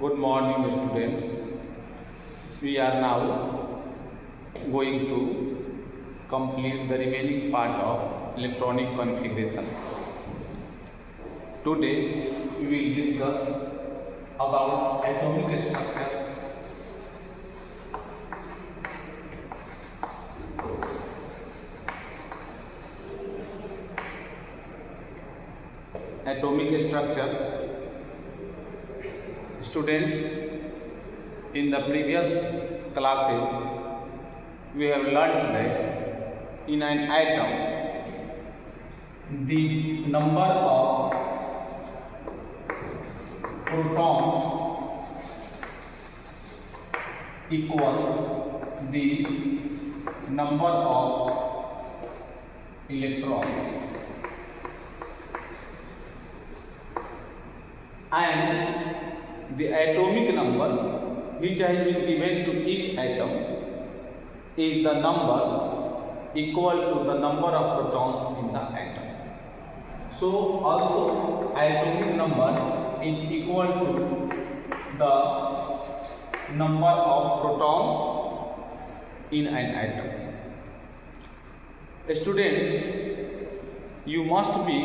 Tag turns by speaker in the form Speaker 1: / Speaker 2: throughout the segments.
Speaker 1: Good morning, students. We are now going to complete the remaining part of electronic configuration. Today, we will discuss about atomic structure. Atomic structure. Students, in the previous classes, we have learned that in an atom, the number of protons equals the number of electrons, and the atomic number which has been given to each atom is the number equal to the number of protons in the atom. So also atomic number is equal to the number of protons in an atom. Students, you must be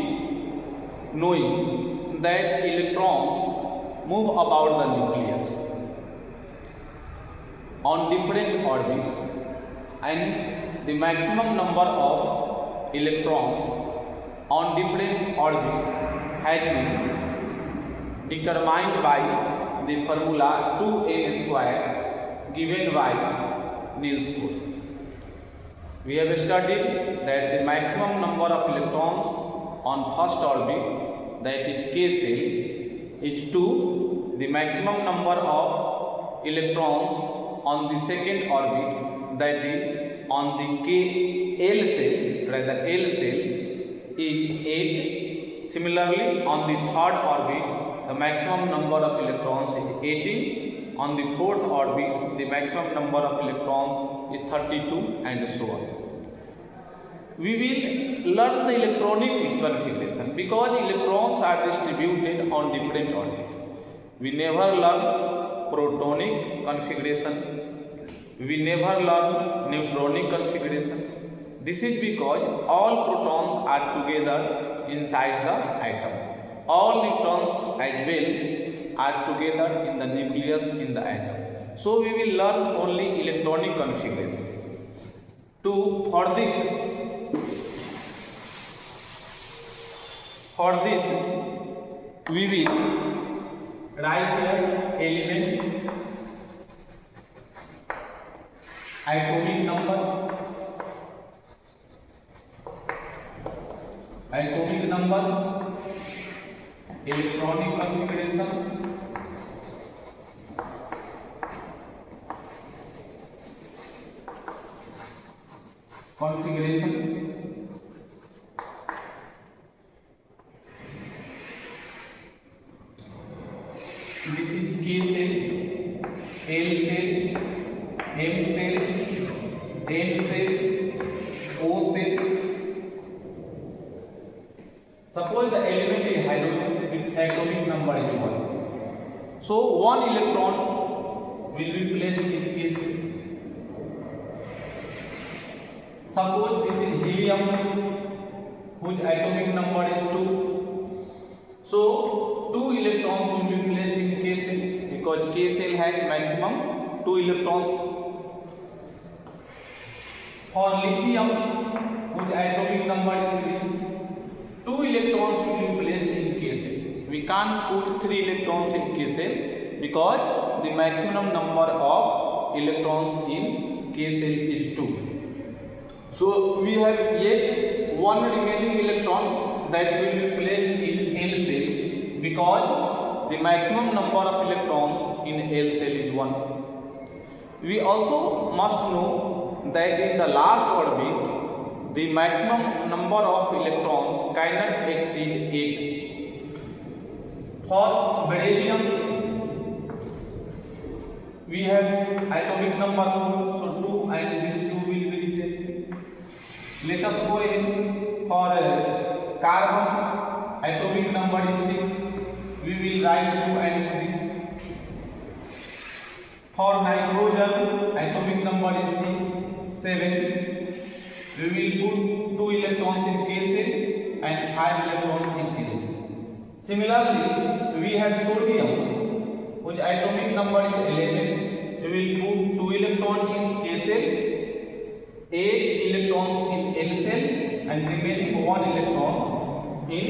Speaker 1: knowing that electrons move about the nucleus on different orbits, and the maximum number of electrons on different orbits has been determined by the formula 2n square given by Niels Bohr. We have studied that the maximum number of electrons on first orbit, that is K cell, is 2. The maximum number of electrons on the second orbit, that is on the L cell, is 8. Similarly, on the third orbit, the maximum number of electrons is 18. On the fourth orbit, the maximum number of electrons is 32, and so on. We will learn the electronic configuration because electrons are distributed on different orbits. We never learn protonic configuration. We never learn neutronic configuration. This is because all protons are together inside the atom. All neutrons as well are together in the nucleus in the atom. So we will learn only electronic configuration. For this, we will write here element, atomic number, electronic configuration, this is K cell, L cell, M cell, N cell, O cell. Suppose the element is hydrogen, its atomic number is 1. So one electron will be placed in K cell. Suppose this is helium, whose atomic number is 2. So 2 electrons will be placed in K cell because K cell has maximum 2 electrons. For lithium, whose atomic number is 3, 2 electrons will be placed in K cell. We can't put 3 electrons in K cell because the maximum number of electrons in K cell is 2. So we have yet one remaining electron that will be placed in L cell because the maximum number of electrons in L cell is 1. We also must know that in the last orbit, the maximum number of electrons cannot exceed 8. For beryllium, we have atomic number 4, so 2, and this 2 will be written. Let us go in for carbon, atomic number is 6. We will write 2 and 3. For nitrogen, atomic number is 7. We will put 2 electrons in K cell and 5 electrons in L cell. Similarly, we have sodium, whose atomic number is 11. We will put 2 electrons in K cell, 8 electrons in L cell, and remaining 1 electron in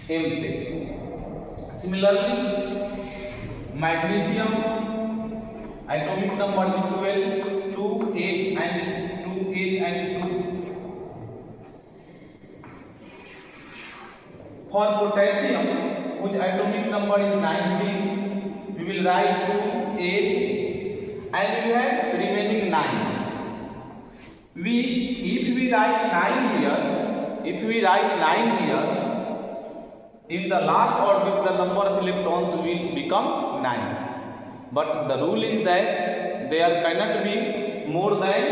Speaker 1: M cell. Similarly, magnesium, atomic number is 12, 2, 8 and 2, 8 and 2. For potassium, whose atomic number is 19, we will write 2, 8 and we have remaining 9. If we write 9 here, in the last orbit the number of electrons will become 9. But the rule is that there cannot be more than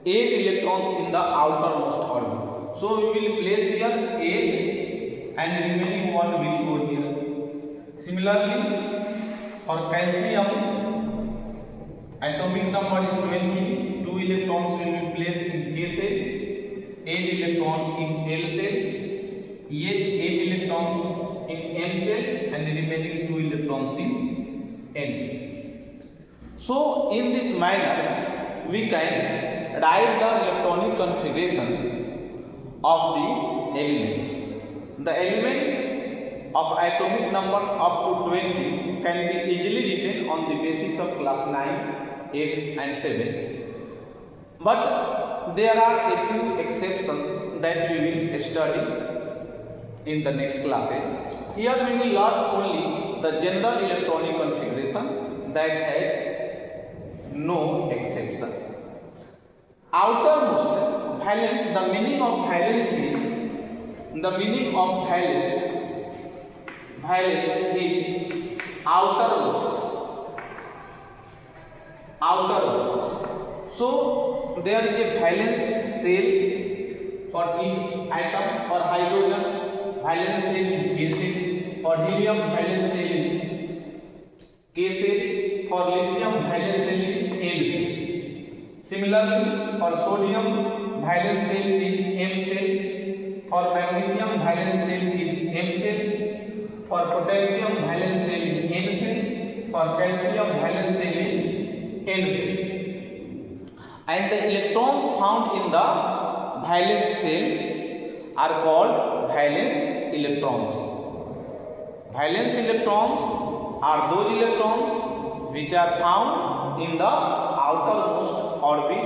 Speaker 1: 8 electrons in the outermost orbit. So we will place here 8 and remaining 1 will go here. Similarly, for calcium, atomic number is 20. 2 electrons will be placed in K cell, 8 electrons in L cell, 8 electrons in M cell, and the remaining 2 electrons in N cell. So in this manner, we can write the electronic configuration of the elements. The elements of atomic numbers up to 20 can be easily written on the basis of class 9, 8 and 7. But there are a few exceptions that we will study in the next classes. Here we will learn only the general electronic configuration that has no exception. Outermost valence, the meaning of valence is outermost. So there is a valence cell for each atom. For hydrogen, valence cell is K cell. For helium, valence cell is K cell. For lithium, valence cell is L cell. Similarly, for sodium, valence cell is M cell. For magnesium, valence cell is M cell. For potassium, valence cell is N cell. For calcium, valence cell is N cell. And the electrons found in the valence cell are called valence electrons. Valence electrons are those electrons which are found in the outermost orbit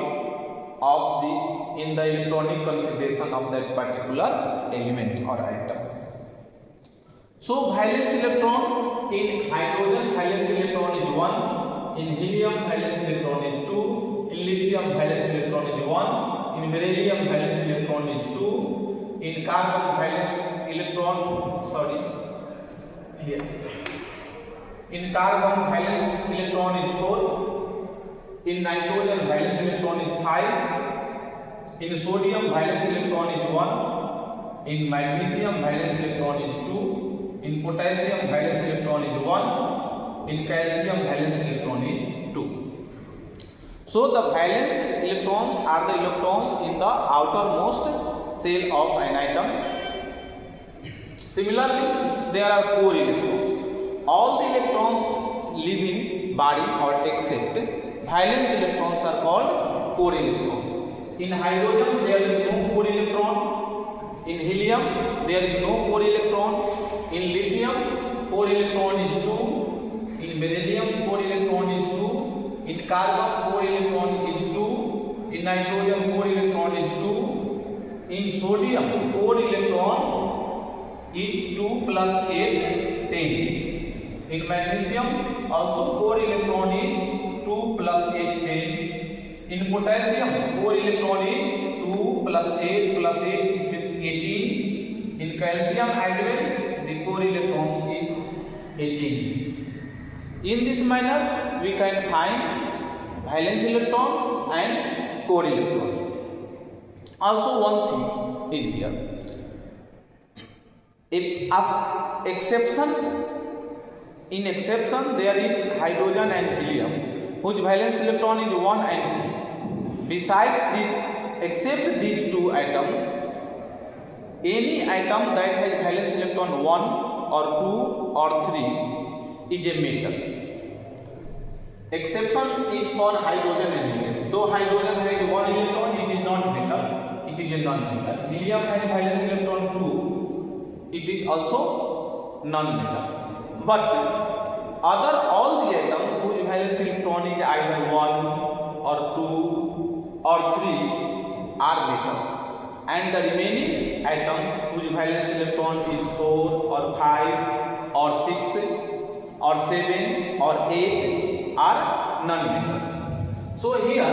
Speaker 1: of in the electronic configuration of that particular element or atom. So valence electron in hydrogen, valence electron is 1. In helium, valence electron is 2. In lithium, valence electron is 1. In beryllium, valence electron is 2. In carbon, valence electron, in carbon, valence electron is 4. In nitrogen, valence electron is 5. In sodium, valence electron is 1. In magnesium, valence electron is 2. In potassium, valence electron is 1. In calcium, valence electron is 2. So the valence electrons are the electrons in the outermost shell of an atom. Similarly, there are core electrons. All the electrons living body or except valence electrons are called core electrons. In hydrogen, there is no core electron. In helium, there is no core electron. In lithium, core electron is 2. In beryllium, core electron is 2. In carbon, core electron is 2. In nitrogen, core electron is 2. In sodium, core electron is 2 plus 8, 10. In magnesium, also core electron is 2 plus 8, 10. In potassium, core electron is 2 plus 8 plus 8 is 18. In calcium hydrogen, the core electrons is 18. In this manner, we can find valence electron and core electron. Also, one thing is here. If exception In exception, there is hydrogen and helium, whose valence electron is 1 and 2. Besides this, except these two atoms, any atom that has valence electron 1 or 2 or 3 is a metal. Exception is for hydrogen and helium. Though hydrogen has 1 electron, it is not metal, it is a non-metal. Helium has valence electron 2, it is also non-metal. But all the atoms whose valence electron is either 1 or 2 or 3 are metals, and the remaining atoms whose valence electron is 4 or 5 or 6 or 7 or 8 are non-metals. So here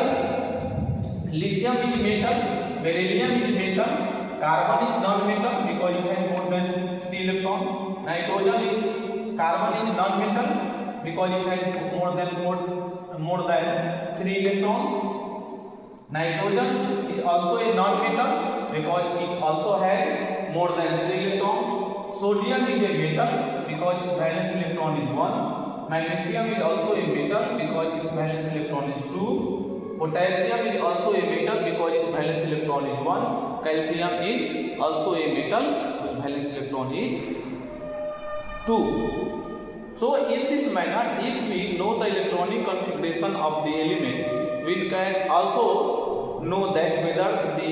Speaker 1: lithium is metal, beryllium is metal, carbon is non-metal because it has more than 3 electrons, nitrogen is carbon is non-metal because it has more than 3 electrons. Nitrogen is also a non-metal because it also has more than 3 electrons. Sodium is a metal because its valence electron is 1. Magnesium is also a metal because its valence electron is 2. Potassium is also a metal because its valence electron is 1. Calcium is also a metal whose valence electron is 2. So in this manner, if we know the electronic configuration of the element, we can also know that whether the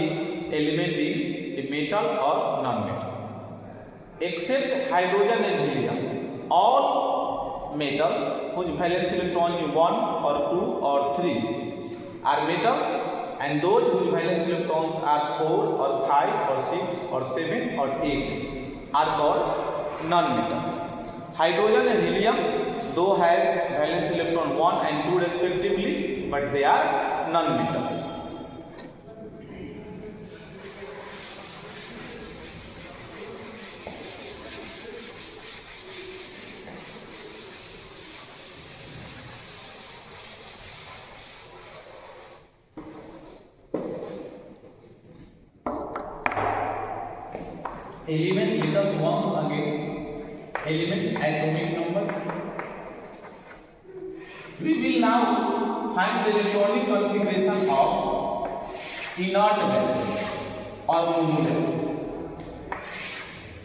Speaker 1: element is a metal or non-metal. Except hydrogen and helium, all metals whose valence electron is 1 or 2 or 3 are metals, and those whose valence electrons are 4 or 5 or 6 or 7 or 8 are called non-metals. Hydrogen and helium though have valence electron 1 and 2 respectively, but they are non-metals. Element, let us once again element atomic number. We will now find the electronic configuration of inert gas or mobile gas.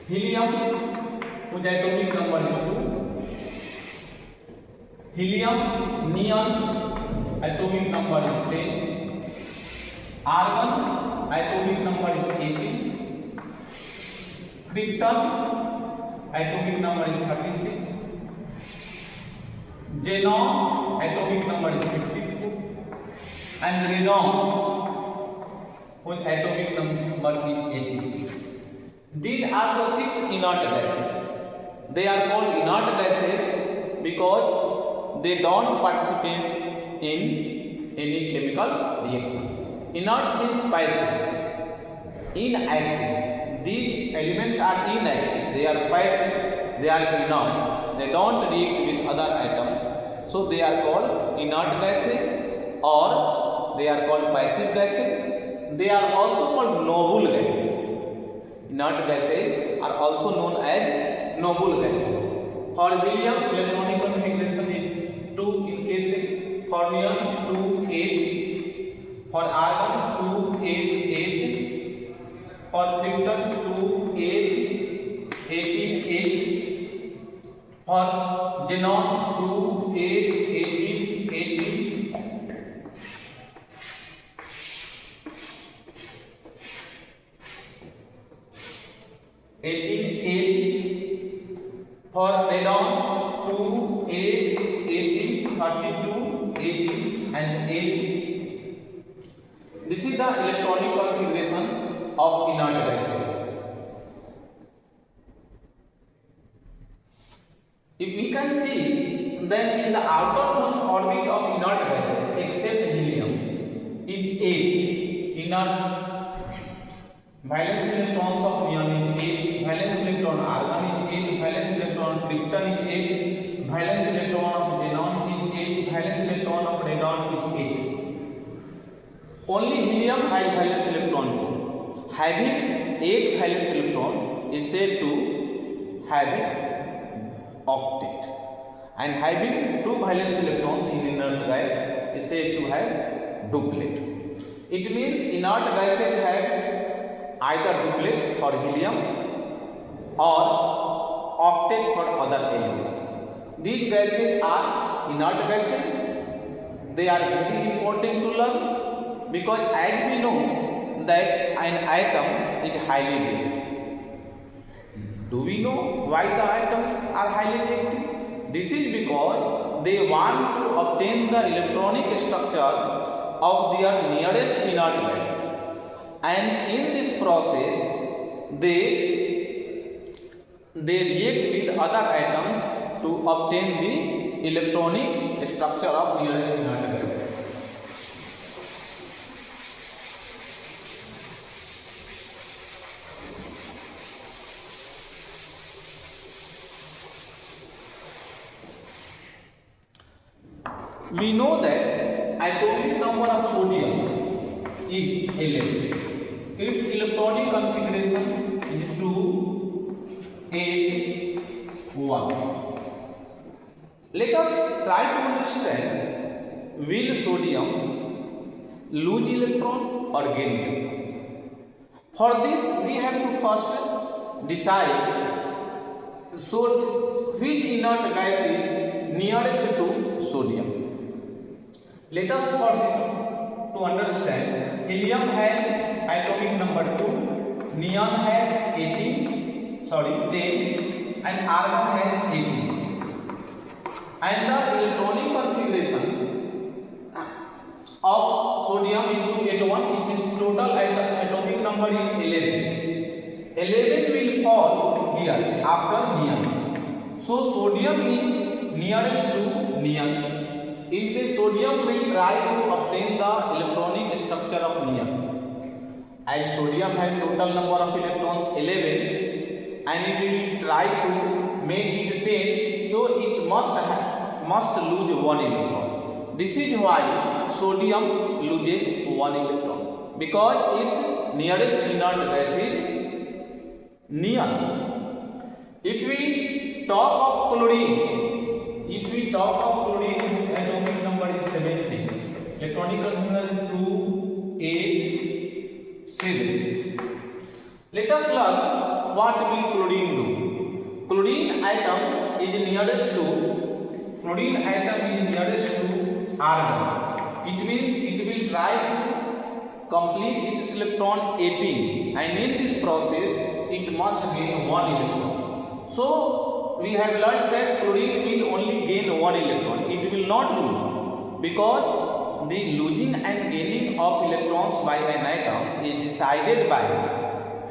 Speaker 1: Helium, whose atomic number is 2. Helium, neon, atomic number is 10. Argon, atomic number is 18. Krypton, atomic number is 36. Xenon, atomic number is 52. And radon, whose atomic number is 86. These are the 6 inert gases. They are called inert gases because they don't participate in any chemical reaction. Inert means passive, inactive. These elements are inactive, they are passive, they are inert, they don't react with other atoms, so they are called inert gases or they are called passive gases. They are also called noble gases. Inert gases are also known as noble gases. For helium, electronic configuration is 2 in case, for neon 2 8, for argon 2 8 8, for krypton 2 8 18 8, for xenon 2 8 18 18, for radon 2 8 18 32 18 and 8. This is the electronic configuration of inert gases. If we can see, then in the outermost orbit of inert gases except helium is 8 inert. Valence electrons of neon is 8, valence electron argon is 8, valence electron krypton is 8, valence electron of xenon is 8, valence electron of radon is 8. Only helium has valence electron 2. Having 8 valence electron is said to have an octet. and having two valence electrons in inert gas is said to have duplet. It means inert gases have either duplet for helium or octet for other elements. These gases are inert gases. They are very important to learn because as we know that an atom is highly reactive. Do we know why the atoms are highly reactive? This is because they want to obtain the electronic structure of their nearest inert gas, and in this process they react with other atoms to obtain the electronic structure of nearest inert gas. We know that atomic number of sodium is 11. Its electronic configuration is 2, 8, 1. Let us try to understand, will sodium lose electron or gain electrons? For this we have to first decide which inert gas is nearest to sodium. Let us for this to understand, helium has atomic number 2, neon has 10 and argon has 18. And the electronic configuration of sodium is 281. It means total atomic number is 11. 11 will fall here after neon. So sodium is nearest to neon. In which sodium will try to obtain the electronic structure of neon. As sodium has total number of electrons 11 and it will try to make it 10, so it must lose one electron. This is why sodium loses one electron, because its nearest inert gas is neon. If we talk of chlorine, atomic number is 17. Electronic configuration 2, 8, 7. Let us learn what will chlorine do. Chlorine atom is nearest to argon. It means it will try to complete its electron 18, and in this process it must gain one electron. So we have learned that chlorine will only gain one electron. It will not lose, because the losing and gaining of electrons by an atom is decided by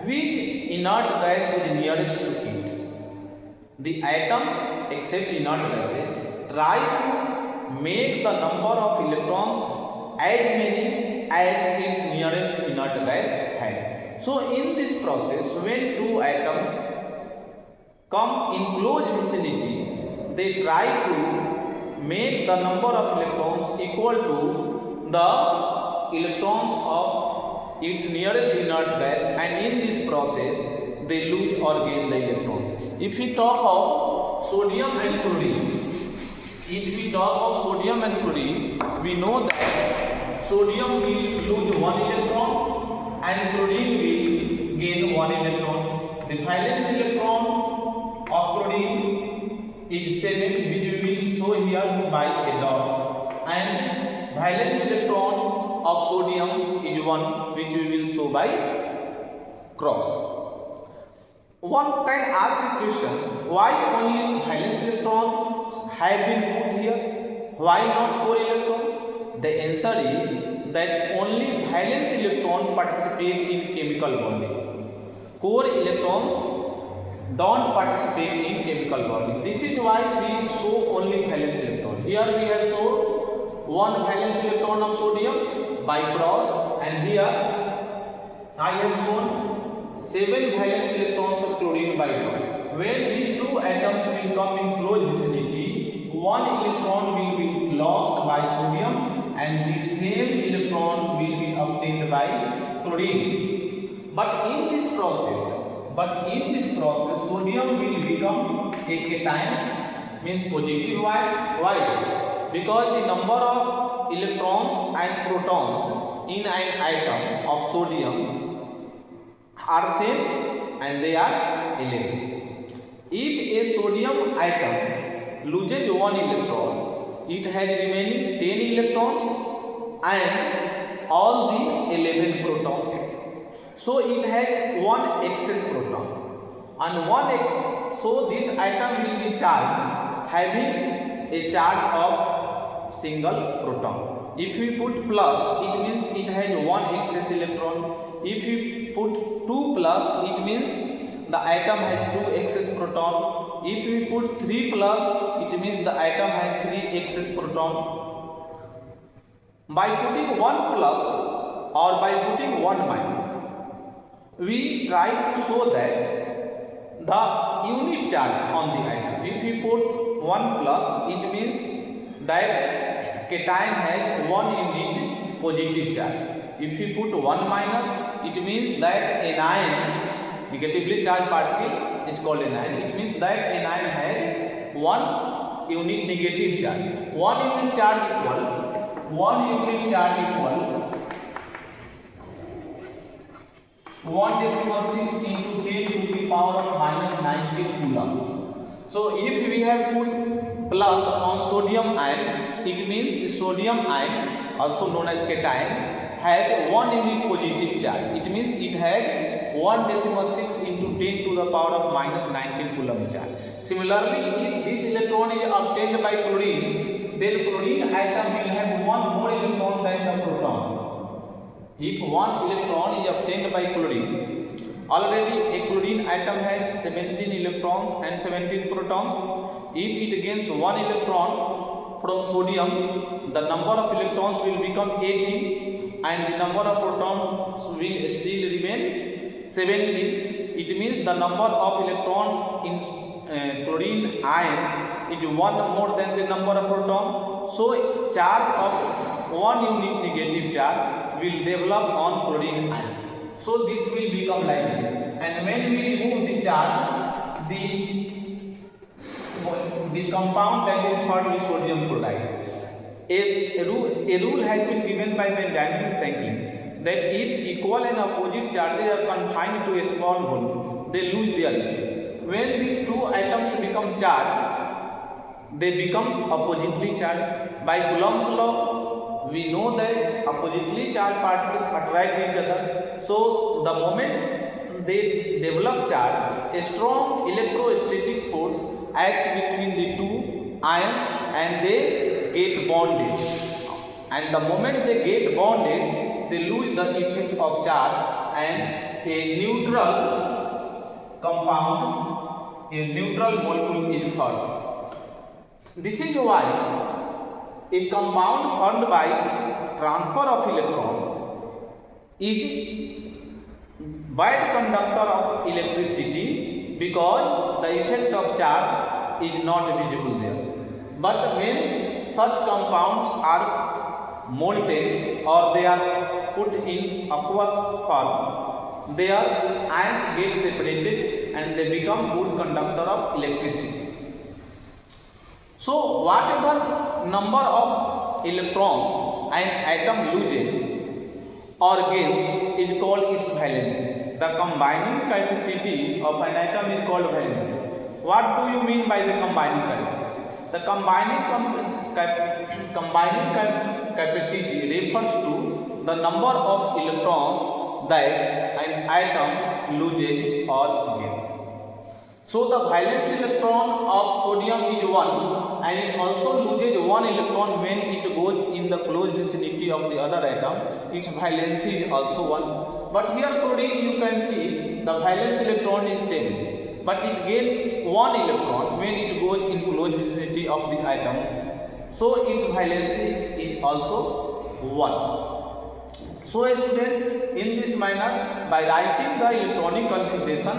Speaker 1: which inert gas is nearest to it. The atom, except inert gases, try to make the number of electrons as many as its nearest inert gas has. So in this process, when two atoms come in close vicinity, they try to make the number of electrons equal to the electrons of its nearest inert gas, and in this process they lose or gain the electrons. If we talk of sodium and chlorine, we know that sodium will lose one electron and chlorine will gain one electron. The valence electron of chlorine is 7, which we will show here by a dot, and valence electron of sodium is 1, which we will show by cross. One can ask a question, why only valence electrons have been put here? Why not core electrons? The answer is that only valence electrons participate in chemical bonding. Core electrons don't participate in chemical bonding. This is why we show only valence electron. Here we have shown one valence electron of sodium by cross, and here I have shown 7 valence electrons of chlorine by dot. When these two atoms will come in close vicinity, one electron will be lost by sodium and the same electron will be obtained by chlorine. But in this process, sodium will become a cation means positive. Why? Because the number of electrons and protons in an atom of sodium are same and they are 11. If a sodium atom loses one electron, it has remaining 10 electrons and all the 11 protons. So it has one excess proton and so this atom will be charged having a charge of single proton. If we put plus, it means it has one excess electron. If we put 2 plus, it means the atom has 2 excess proton. If we put 3 plus, it means the atom has 3 excess proton. By putting 1 plus or by putting 1 minus, we try to show that the unit charge on the atom. If we put 1 plus, it means that cation has 1 unit positive charge. If we put 1 minus, it means that anion, negatively charged particle, is called anion. It means that anion has 1 unit negative charge. 1 unit charge equal 1.6 into 10 to the power of minus 19 coulomb. So if we have put plus on sodium ion, it means the sodium ion, also known as cation, has 1 unit positive charge. It means it has 1.6 into 10 to the power of minus 19 coulomb charge. Similarly, if this electron is obtained by chlorine, then chlorine atom will have 1 more electron than the proton. If 1 electron is obtained by chlorine, already a chlorine atom has 17 electrons and 17 protons. If it gains 1 electron from sodium, the number of electrons will become 18 and the number of protons will still remain 17. It means the number of electrons in chlorine ion is 1 more than the number of protons. So charge of 1 unit negative charge will develop on chlorine ion. So this will become like this. And when we remove the charge, the compound that is formed with sodium chloride. A rule has been given by Benjamin Franklin that if equal and opposite charges are confined to a small volume, they lose their effect. When the two atoms become charged, they become oppositely charged. By Coulomb's law, we know that oppositely charged particles attract each other. So the moment they develop charge, a strong electrostatic force acts between the two ions and they get bonded. And the moment they get bonded, they lose the effect of charge and a neutral compound, a neutral molecule is formed. This is why a compound formed by transfer of electron is bad conductor of electricity because the effect of charge is not visible there. But when such compounds are molten or they are put in aqueous form, their ions get separated and they become good conductor of electricity. So whatever number of electrons an atom loses or gains is called its valency. The combining capacity of an atom is called valency. What do you mean by the combining capacity? The combining capacity refers to the number of electrons that an atom loses or gains. So the valence electron of sodium is 1 and it also loses 1 electron when it goes in the close vicinity of the other atom. Its valency is also 1. But here chlorine you can see the valence electron is 7. But it gains 1 electron when it goes in close vicinity of the atom. So its valency is also 1. So students, in this manner, by writing the electronic configuration,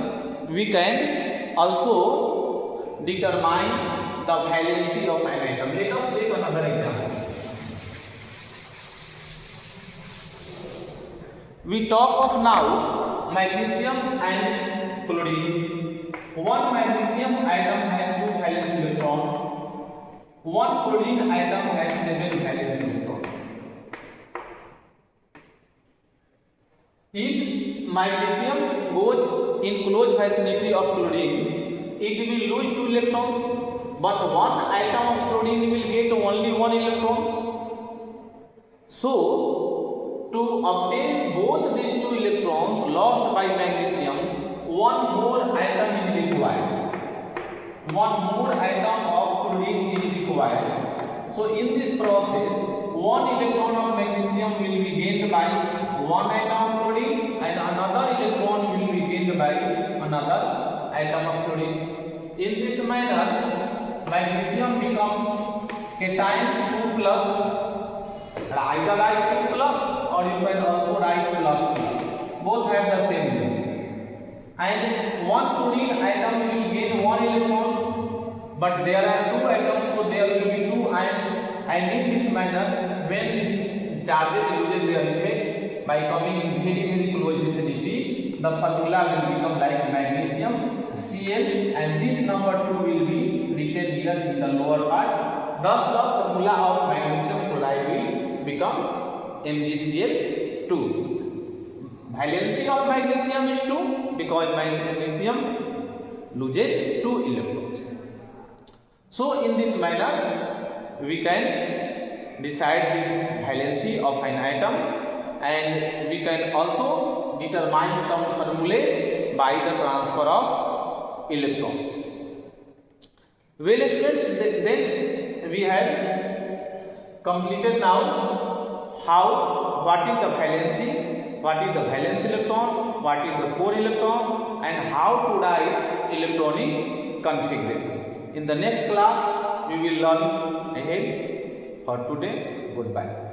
Speaker 1: we can also determine the valency of an atom. Let us take another example. We talk of now magnesium and chlorine. One magnesium atom has 2 valence electrons one chlorine atom has 7 valence electrons. If magnesium goes in close vicinity of chlorine, it will lose 2 electrons, but one atom of chlorine will get only 1 electron. So, to obtain both these 2 electrons lost by magnesium, one more atom is required. One more atom of chlorine is required. So, in this process, 1 electron of magnesium will be gained by 1 atom of chlorine and another electron will be gained by another atom of chlorine. In this manner, magnesium becomes cation 2 plus. Either write 2 plus or you can also write plus plus. Both have the same name. And one chlorine atom will gain 1 electron, but there are 2 atoms, so there will be 2 ions. And in this manner, when the charges loses their effect by coming in very close vicinity, the formula will become like magnesium Cl, and this number 2 will be written here in the lower part. Thus, the formula of magnesium chloride will become MgCl2. Valency of magnesium is 2 because magnesium loses 2 electrons. So, in this manner, we can decide the valency of an atom, and we can also determine some formulae by the transfer of electrons. Well, students, then we have completed now what is the valency, what is the valence electron, what is the core electron, and how to write electronic configuration. In the next class, we will learn ahead. For today, goodbye.